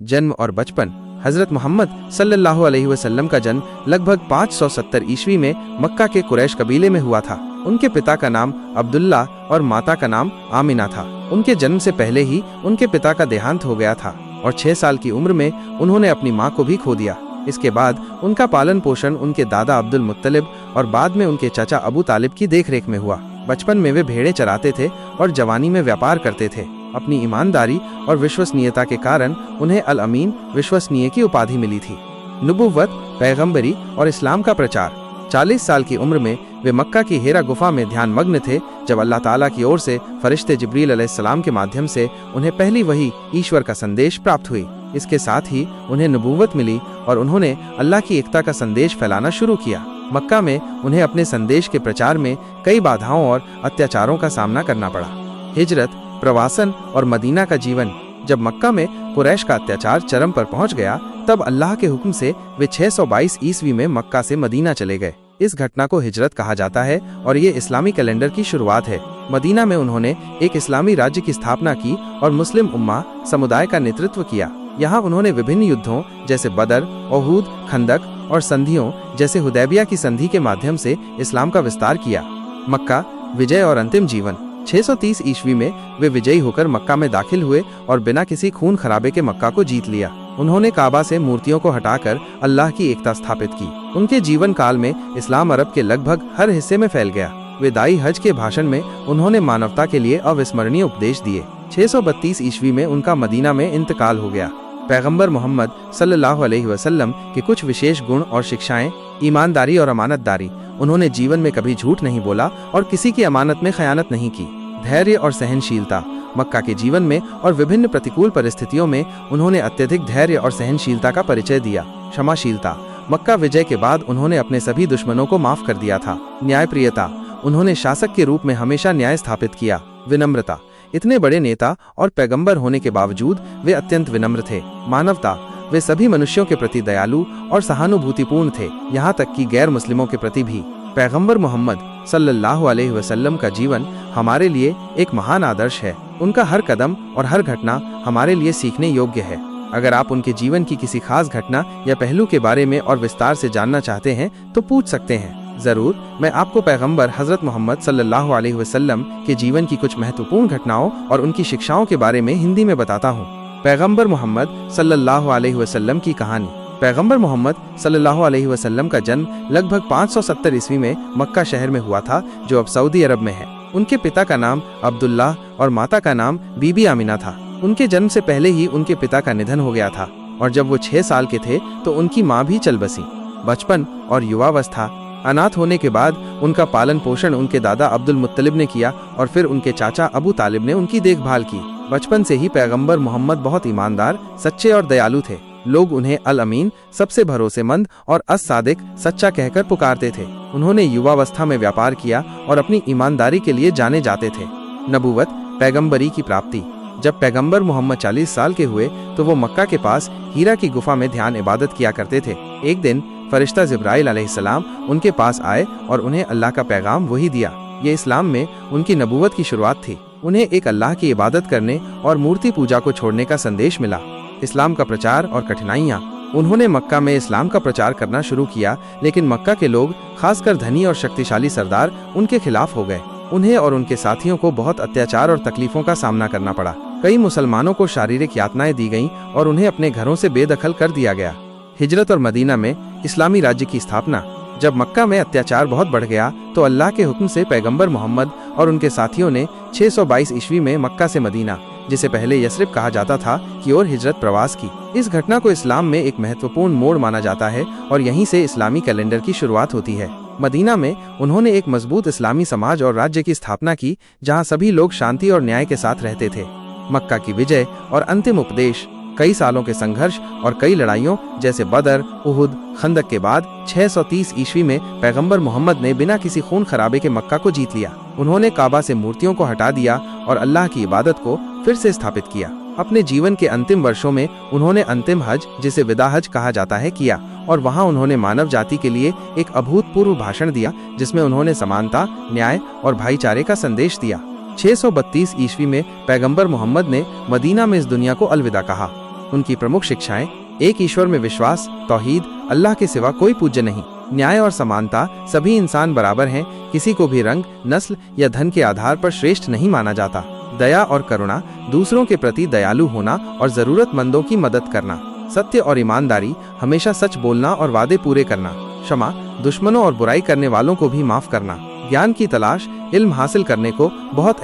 जन्म और बचपन। हजरत मोहम्मद सल्लल्लाहु अलैहि वसल्लम का जन्म लगभग 570 ईस्वी में मक्का के कुरैश कबीले में हुआ था। उनके पिता का नाम अब्दुल्ला और माता का नाम आमिना था। उनके जन्म से पहले ही उनके पिता का देहांत हो गया था और 6 साल की उम्र में उन्होंने अपनी मां को भी खो दिया। इसके बाद उनका पालन पोषण उनके दादा अब्दुल मुत्तलिब और बाद में उनके चाचा अबू तालिब की देखरेख में हुआ। बचपन में वे भेड़ें चराते थे और जवानी में व्यापार करते थे। अपनी ईमानदारी और विश्वसनीयता के कारण उन्हें अल अमीन विश्वसनीय की उपाधि मिली थी। नबुव्वत, पैगंबरी और इस्लाम का प्रचार। 40 साल की उम्र में वे मक्का की हेरा गुफा में ध्यान मग्न थे जब अल्लाह ताला की ओर से फरिश्ते जिब्रील अलैहिस्सलाम के माध्यम से उन्हें पहली वही ईश्वर का संदेश प्राप्त हुई। इसके साथ ही उन्हें नबुव्वत मिली और उन्होंने अल्लाह की एकता का संदेश फैलाना शुरू किया। मक्का में उन्हें अपने संदेश के प्रचार में कई बाधाओं और अत्याचारों का सामना करना पड़ा। हिजरत, प्रवासन और मदीना का जीवन। जब मक्का में कुरैश का अत्याचार चरम पर पहुंच गया तब अल्लाह के हुक्म से वे 622 ईस्वी में मक्का से मदीना चले गए। इस घटना को हिजरत कहा जाता है और ये इस्लामी कैलेंडर की शुरुआत है। मदीना में उन्होंने एक इस्लामी राज्य की स्थापना की और मुस्लिम उम्मा समुदाय का नेतृत्व किया। यहाँ उन्होंने विभिन्न युद्धों जैसे बदर, ओहूद, खंदक और संधियों जैसे हुदैबिया की संधि के माध्यम से इस्लाम का विस्तार किया। मक्का, विजय और अंतिम जीवन। 630 ईस्वी में वे विजयी होकर मक्का में दाखिल हुए और बिना किसी खून खराबे के मक्का को जीत लिया। उन्होंने काबा से मूर्तियों को हटाकर अल्लाह की एकता स्थापित की। उनके जीवन काल में इस्लाम अरब के लगभग हर हिस्से में फैल गया। विदाई हज के भाषण में उन्होंने मानवता के लिए अविस्मरणीय उपदेश दिए। 632 ईस्वी में उनका मदीना में इंतकाल हो गया। पैगंबर मोहम्मद सल्लल्लाहु अलैहि वसल्लम के कुछ विशेष गुण और शिक्षाएं। ईमानदारी और अमानतदारी। उन्होंने जीवन में कभी झूठ नहीं बोला और किसी की अमानत में खयानत नहीं की। धैर्य और सहनशीलता। मक्का के जीवन में और विभिन्न प्रतिकूल परिस्थितियों में उन्होंने अत्यधिक धैर्य और सहनशीलता का परिचय दिया। क्षमाशीलता। मक्का विजय के बाद उन्होंने अपने सभी दुश्मनों को माफ कर दिया था। न्यायप्रियता। उन्होंने शासक के रूप में हमेशा न्याय स्थापित किया। विनम्रता। इतने बड़े नेता और पैगंबर होने के बावजूद वे अत्यंत विनम्र थे। मानवता। वे सभी मनुष्यों के प्रति दयालु और सहानुभूतिपूर्ण थे, यहाँ तक कि गैर मुस्लिमों के प्रति भी। पैगंबर मोहम्मद सल्लल्लाहु अलैहि वसल्लम का जीवन हमारे लिए एक महान आदर्श है। उनका हर कदम और हर घटना हमारे लिए सीखने योग्य है। अगर आप उनके जीवन की किसी खास घटना या पहलू के बारे में और विस्तार से जानना चाहते हैं तो पूछ सकते हैं। जरूर, मैं आपको पैगंबर हजरत मोहम्मद सल्लल्लाहु अलैहि वसल्लम के जीवन की कुछ महत्वपूर्ण घटनाओं और उनकी शिक्षाओं के बारे में हिंदी में बताता हूँ। पैगंबर मोहम्मद सल्लल्लाहु अलैहि वसल्लम की कहानी। पैगंबर मोहम्मद सल्लल्लाहु अलैहि वसल्लम का जन्म लगभग 570 ईस्वी में मक्का शहर में हुआ था, जो अब सऊदी अरब में है। उनके पिता का नाम अब्दुल्ला और माता का नाम बीबी आमिना था। उनके जन्म से पहले ही उनके पिता का निधन हो गया था और जब वो 6 साल के थे तो उनकी माँ भी चल बसी। बचपन और युवावस्था। अनाथ होने के बाद उनका पालन पोषण उनके दादा अब्दुल मुत्तलिब ने किया और फिर उनके चाचा अबू तालिब ने उनकी देखभाल की। बचपन से ही पैगंबर मोहम्मद बहुत ईमानदार, सच्चे और दयालु थे। लोग उन्हें अल अमीन, सबसे भरोसेमंद और अस-सादिक, सच्चा कहकर पुकारते थे। उन्होंने युवावस्था में व्यापार किया और अपनी ईमानदारी के लिए जाने जाते थे। नबुव्वत, पैगंबरी की प्राप्ति। जब पैगंबर मोहम्मद 40 साल के हुए तो वो मक्का के पास हीरा की गुफा में ध्यान इबादत किया करते थे। एक दिन फरिश्ता जिब्राइल अलैहिस्सलाम उनके पास आए और उन्हें अल्लाह का पैगाम वही दिया। ये इस्लाम में उनकी नबुव्वत की शुरुआत थी। उन्हें एक अल्लाह की इबादत करने और मूर्ति पूजा को छोड़ने का संदेश मिला। इस्लाम का प्रचार और कठिनाइयाँ। उन्होंने मक्का में इस्लाम का प्रचार करना शुरू किया, लेकिन मक्का के लोग, खासकर धनी और शक्तिशाली सरदार, उनके खिलाफ हो गए। उन्हें और उनके साथियों को बहुत अत्याचार और तकलीफों का सामना करना पड़ा। कई मुसलमानों को शारीरिक यातनाएं दी गईं और उन्हें अपने घरों से बेदखल कर दिया गया। हिजरत और मदीना में इस्लामी राज्य की स्थापना। जब मक्का में अत्याचार बहुत बढ़ गया तो अल्लाह के हुक्म से पैगंबर मोहम्मद और उनके साथियों ने 622 ईस्वी में मक्का से मदीना, जिसे पहले यस्रिब कहा जाता था, की ओर हिजरत प्रवास की। इस घटना को इस्लाम में एक महत्वपूर्ण मोड़ माना जाता है और यहीं से इस्लामी कैलेंडर की शुरुआत होती है। मदीना में उन्होंने एक मजबूत इस्लामी समाज और राज्य की स्थापना की, जहां सभी लोग शांति और न्याय के साथ रहते थे। मक्का की विजय और अंतिम उपदेश। कई सालों के संघर्ष और कई लड़ाइयों जैसे बदर, उहुद, खंदक के बाद 630 ईस्वी में पैगंबर मोहम्मद ने बिना किसी खून खराबे के मक्का को जीत लिया। उन्होंने काबा से मूर्तियों को हटा दिया और अल्लाह की इबादत को फिर से स्थापित किया। अपने जीवन के अंतिम वर्षों में उन्होंने अंतिम हज, जिसे विदा हज कहा जाता है, किया और वहां उन्होंने मानव जाति के लिए एक अभूतपूर्व भाषण दिया, जिसमें उन्होंने समानता, न्याय और भाईचारे का संदेश दिया। 632 ईस्वी में पैगंबर मोहम्मद ने मदीना में इस दुनिया को अलविदा कहा। उनकी प्रमुख शिक्षाएं एक ईश्वर में विश्वास, तौहीद, अल्लाह के सिवा कोई पूज्य नहीं, न्याय और समानता, सभी इंसान बराबर हैं, किसी को भी रंग, नस्ल या धन के आधार पर श्रेष्ठ नहीं माना जाता, दया और करुणा, दूसरों के प्रति दयालु होना और जरूरतमंदों की मदद करना, सत्य और ईमानदारी, हमेशा सच बोलना और वादे पूरे करना, क्षमा, दुश्मनों और बुराई करने वालों को भी माफ करना, ज्ञान की तलाश, इल्म हासिल करने को बहुत